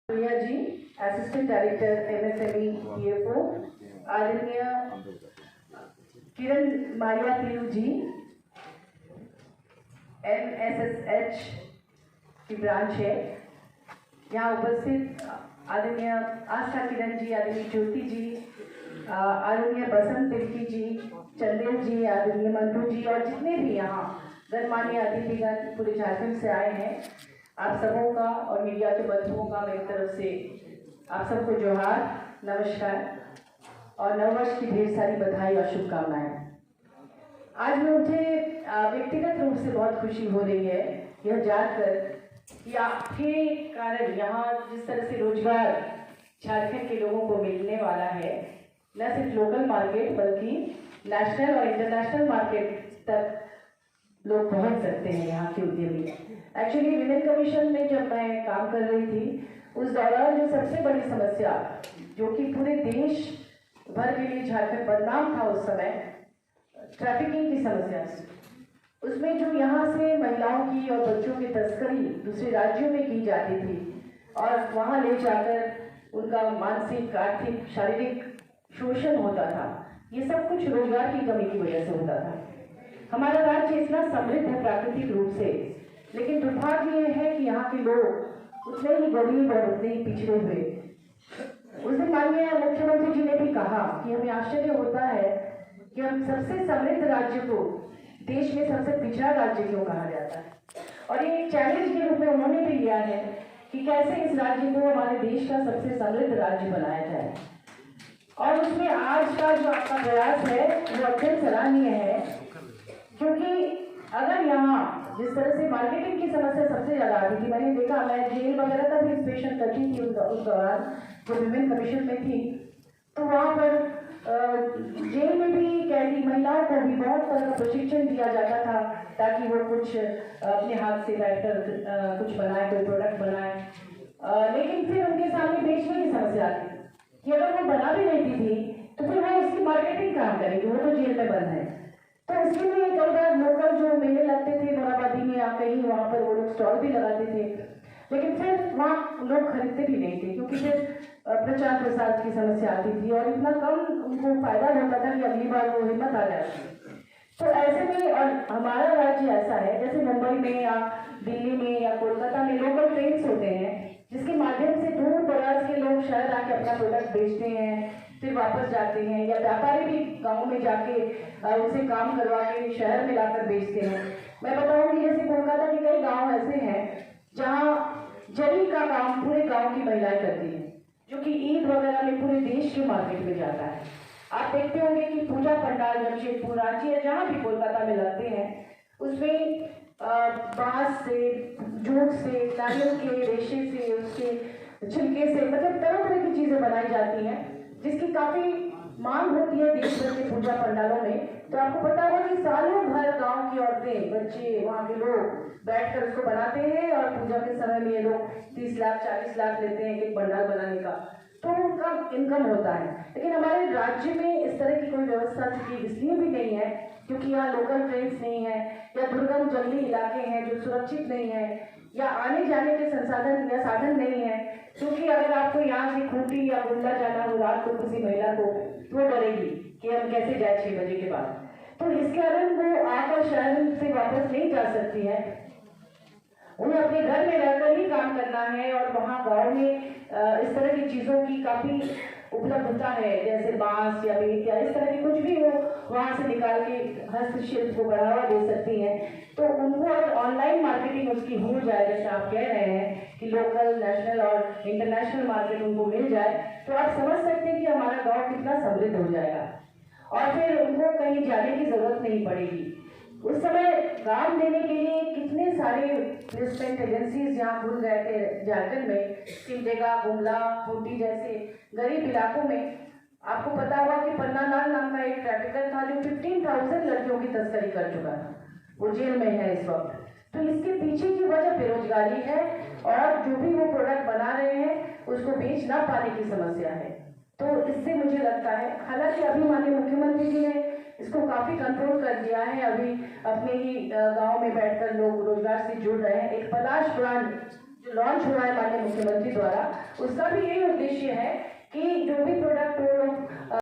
Priya ji, assistant director MSME PFO, आदरणीय किरण मारिया तिलू जी, MSSH की branch है, यहाँ उपस्थित आदरणीय आस्था किरण जी, आदरणीय ज्योति जी, आदरणीय बसंत तिलकी जी, चंदेल जी, आदरणीय मंटू जी और जितने भी यहाँ गणमान्य अतिथिगण पूरे झारखंड से आए हैं, आप सबों का और मीडिया के बंधुओं का मेरी तरफ से आप सबको जोहार, नमस्कार और नववर्ष की ढेर सारी बधाई और शुभकामनाएं। आज मुझे व्यक्तिगत रूप से बहुत खुशी हो रही है यह जानकर कि आपके कारण यहाँ जिस तरह से रोजगार झारखंड के लोगों को मिलने वाला है, न सिर्फ लोकल मार्केट बल्कि नेशनल और इंटरनेशनल मार्केट तक लोग पहुंच सकते हैं यहाँ के उद्यमी। एक्चुअली विमेन कमीशन में जब मैं काम कर रही थी उस दौरान जो सबसे बड़ी समस्या जो कि पूरे देश भर के लिए झारखंड बदनाम था उस समय, ट्रैफिकिंग की समस्या, उसमें जो यहाँ से महिलाओं की और बच्चों की तस्करी दूसरे राज्यों में की जाती थी और वहाँ ले जाकर उनका मानसिक, आर्थिक, शारीरिक शोषण होता था, ये सब कुछ रोजगार की कमी की वजह से होता था। हमारा राज्य इतना समृद्ध है प्राकृतिक रूप से, लेकिन दुर्भाग्य ये है कि यहाँ के लोग उतने ही गरीब और उतने ही पिछड़े हुए। उस दिन माननीय मुख्यमंत्री जी ने भी कहा कि हमें आश्चर्य होता है कि हम सबसे समृद्ध राज्य को देश में सबसे पिछड़ा राज्य क्यों कहा जाता है, और ये एक चैलेंज के रूप में उन्होंने भी लिया है कि कैसे इस राज्य को हमारे देश का सबसे समृद्ध राज्य बनाया जाए। और उसमें आज का जो आपका प्रयास है वो अत्यंत सराहनीय है, क्योंकि अगर यहाँ जिस तरह से मार्केटिंग की समस्या सबसे ज़्यादा आती थी, मैंने देखा, मैं जेल वगैरह का भी इंस्पेक्शन करती थी उस दौरान जो विमेन कमीशन में थी, तो वहाँ पर जेल में भी कैदी महिलाओं को भी बहुत तरह का प्रशिक्षण दिया जाता था ताकि वो कुछ अपने हाथ से बैठकर कुछ बनाए, कोई प्रोडक्ट बनाए, लेकिन फिर उनके सामने बेचने की समस्या आती कि अगर वो बना भी लेती थी तो फिर वो उसकी मार्केटिंग कहाँ करेगी, वो तो जेल में बंद है। तो इसके लिए कई बार लोकल जो मेले लगते थे मोराबादी में या कहीं, वहाँ पर वो लोग स्टॉल भी लगाते थे, लेकिन फिर वहाँ लोग खरीदते भी नहीं थे क्योंकि फिर प्रचार प्रसार की समस्या आती थी और इतना कम उनको फायदा होता था कि अगली बार वो हिम्मत आ जाती। तो ऐसे में, और हमारा राज्य ऐसा है जैसे मुंबई में या दिल्ली में या कोलकाता में लोकल ट्रेन्स होते हैं जिसके माध्यम से दूर दराज के लोग शहर आके अपना प्रोडक्ट बेचते हैं, फिर वापस जाते हैं, या व्यापारी भी गांव में जाके उनसे काम करवा के शहर में लाकर बेचते हैं। मैं बताऊंगी जैसे कोलकाता के कई गांव ऐसे हैं जहां जरी का काम पूरे गांव की महिलाएं करती हैं, जो कि ईद वगैरह में पूरे देश के मार्केट में जाता है। आप देखते होंगे कि पूजा पंडाल जमशेदपुर, रांची या जहाँ भी कोलकाता में लगते हैं उसमें बांस से, जूट से, नारियल के रेशे से, उसके छिलके से, मतलब तरह तरह की चीजें बनाई जाती हैं जिसकी काफी मांग होती है देश भर के पूजा पंडालों में। तो आपको पता होगा कि सालों भर गांव की औरतें, बच्चे, वहाँ के लोग बैठकर उसको बनाते हैं और पूजा के समय में ये लोग 30 लाख 40 लाख लेते हैं एक पंडाल बनाने का, तो उनका इनकम होता है। लेकिन हमारे राज्य में इस तरह की कोई व्यवस्था इसलिए भी नहीं है क्योंकि यहाँ लोकल ट्रेन्स नहीं है, या दुर्गम जंगली इलाके हैं जो सुरक्षित नहीं है, या आने जाने के संसाधन या साधन नहीं है, क्योंकि अगर आपको यहाँ से खूंटी या गुंडा जाना हो रात को किसी महिला को, तो वो डरेगी कि हम कैसे जाए 6 बजे के बाद। तो इसके कारण वो आकर शहर से वापस नहीं जा सकती है, उन्हें अपने घर में रहकर ही काम करना है। और वहाँ गाँव में इस तरह की चीज़ों की काफ़ी उपलब्धता है, जैसे बांस या बेत या इस तरह की कुछ भी वो वहाँ से निकाल के हस्तशिल्प को बढ़ावा दे सकती हैं। तो उनको अगर ऑनलाइन मार्केटिंग उसकी हो जाए, जैसे आप कह रहे हैं कि लोकल, नेशनल और इंटरनेशनल मार्केट उनको मिल जाए, तो आप समझ सकते हैं कि हमारा गाँव कितना समृद्ध हो जाएगा और फिर उनको कहीं जाने की जरूरत नहीं पड़ेगी। उस समय काम देने के लिए कितने सारे प्लेसमेंट एजेंसीज यहाँ खुल गए थे झारखंड में, सिमडेगा, गुमला, खूंटी जैसे गरीब इलाकों में। आपको पता होगा कि पन्ना लाल नाम का एक ट्रैफिकर था जो 15,000 लड़कियों की तस्करी कर चुका था, वो जेल में है इस वक्त। तो इसके पीछे की वजह बेरोजगारी है और जो भी वो प्रोडक्ट बना रहे हैं उसको बेच ना पाने की समस्या है। तो इससे मुझे लगता है, हालांकि अभी माननीय मुख्यमंत्री जी ने इसको काफी कंट्रोल कर दिया है, अभी अपने ही गांव में बैठकर लोग रोजगार से जुड़ रहे हैं। एक पलाश ब्रांड जो लॉन्च हुआ है माननीय मुख्यमंत्री द्वारा, उसका भी यही उद्देश्य है कि जो भी